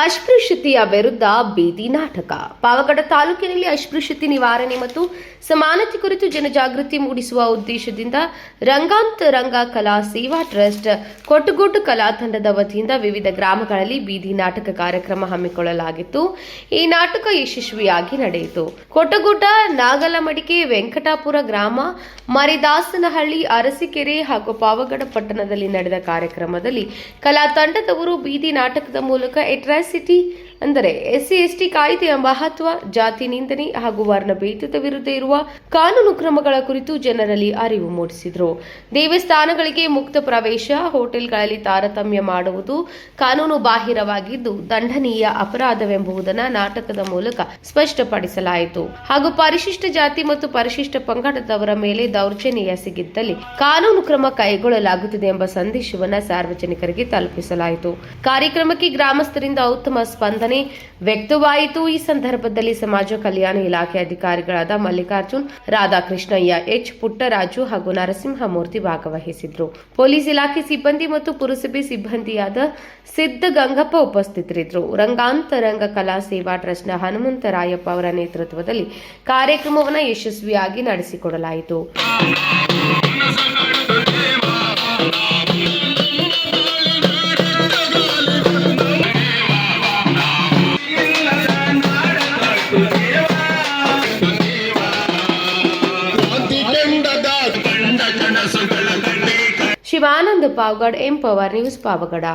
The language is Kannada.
ಅಸ್ಪೃಶ್ಯತೆಯ ವಿರುದ್ಧ ಬೀದಿ ನಾಟಕ. ಪಾವಗಡ ತಾಲೂಕಿನಲ್ಲಿ ಅಸ್ಪೃಶ್ಯತೆ ನಿವಾರಣೆ ಮತ್ತು ಸಮಾನತೆ ಕುರಿತು ಜನಜಾಗೃತಿ ಮೂಡಿಸುವ ಉದ್ದೇಶದಿಂದ ರಂಗಾಂತರಂಗ ಕಲಾ ಸೇವಾ ಟ್ರಸ್ಟ್ ಕೊಟ್ಟಗೋಡು ಕಲಾ ತಂಡದ ವತಿಯಿಂದ ವಿವಿಧ ಗ್ರಾಮಗಳಲ್ಲಿ ಬೀದಿ ನಾಟಕ ಕಾರ್ಯಕ್ರಮ ಹಮ್ಮಿಕೊಳ್ಳಲಾಗಿತ್ತು. ಈ ನಾಟಕ ಯಶಸ್ವಿಯಾಗಿ ನಡೆಯಿತು. ಕೊಟ್ಟಗೋಡ, ನಾಗಲಮಡಿಕೆ, ವೆಂಕಟಾಪುರ ಗ್ರಾಮ, ಮರಿದಾಸನಹಳ್ಳಿ, ಅರಸೀಕೆರೆ ಹಾಗೂ ಪಾವಗಡ ಪಟ್ಟಣದಲ್ಲಿ ನಡೆದ ಕಾರ್ಯಕ್ರಮದಲ್ಲಿ ಕಲಾ ತಂಡದವರು ಬೀದಿ ನಾಟಕದ ಮೂಲಕ ಅಟ್ರಾಸಿಟಿ ಅಂದರೆ SC/ST ಕಾಯ್ದೆಯ ಮಹತ್ವ, ಜಾತಿ ನಿಂದನೆ ಹಾಗೂ ವರ್ಣಭೇದದ ವಿರುದ್ಧ ಇರುವ ಕಾನೂನು ಕ್ರಮಗಳ ಕುರಿತು ಜನರಲ್ಲಿ ಅರಿವು ಮೂಡಿಸಿದರು. ದೇವಸ್ಥಾನಗಳಿಗೆ ಮುಕ್ತ ಪ್ರವೇಶ, ಹೋಟೆಲ್ಗಳಲ್ಲಿ ತಾರತಮ್ಯ ಮಾಡುವುದು ಕಾನೂನು ಬಾಹಿರವಾಗಿದ್ದು ದಂಡನೀಯ ಅಪರಾಧವೆಂಬುದನ್ನು ನಾಟಕದ ಮೂಲಕ ಸ್ಪಷ್ಟಪಡಿಸಲಾಯಿತು. ಹಾಗೂ ಪರಿಶಿಷ್ಟ ಜಾತಿ ಮತ್ತು ಪರಿಶಿಷ್ಟ ಪಂಗಡದವರ ಮೇಲೆ ದೌರ್ಜನ್ಯ ಎಸಗಿದ್ದಲ್ಲಿ ಕಾನೂನು ಕ್ರಮ ಕೈಗೊಳ್ಳಲಾಗುತ್ತದೆ ಎಂಬ ಸಂದೇಶವನ್ನು ಸಾರ್ವಜನಿಕರಿಗೆ ತಲುಪಿಸಲಾಯಿತು. ಕಾರ್ಯಕ್ರಮಕ್ಕೆ ಗ್ರಾಮಸ್ಥರಿಂದ ಉತ್ತಮ ಸ್ಪಂದನೆ ವ್ಯಕ್ತವಾಯಿತು. ಈ ಸಂದರ್ಭದಲ್ಲಿ ಸಮಾಜ ಕಲ್ಯಾಣ ಇಲಾಖೆ ಅಧಿಕಾರಿಗಳಾದ ಮಲ್ಲಿಕಾರ್ಜುನ್, ರಾಧಾಕೃಷ್ಣಯ್ಯ, H. ಪುಟ್ಟರಾಜು ಹಾಗೂ ನರಸಿಂಹಮೂರ್ತಿ ಭಾಗವಹಿಸಿದ್ರು. ಪೊಲೀಸ್ ಇಲಾಖೆ ಸಿಬ್ಬಂದಿ ಮತ್ತು ಪುರಸಭೆ ಸಿಬ್ಬಂದಿಯಾದ ಸಿದ್ದಗಂಗಪ್ಪ ಉಪಸ್ಥಿತರಿದ್ದರು. ರಂಗಾಂತರಂಗ ಕಲಾ ಸೇವಾ ಟ್ರಸ್ಟ್ನ ಹನುಮಂತರಾಯಪ್ಪ ಅವರ ನೇತೃತ್ವದಲ್ಲಿ ಕಾರ್ಯಕ್ರಮವನ್ನು ಯಶಸ್ವಿಯಾಗಿ ನಡೆಸಿಕೊಡಲಾಯಿತು. Shivananda Pavagada, M power news, Pavagada.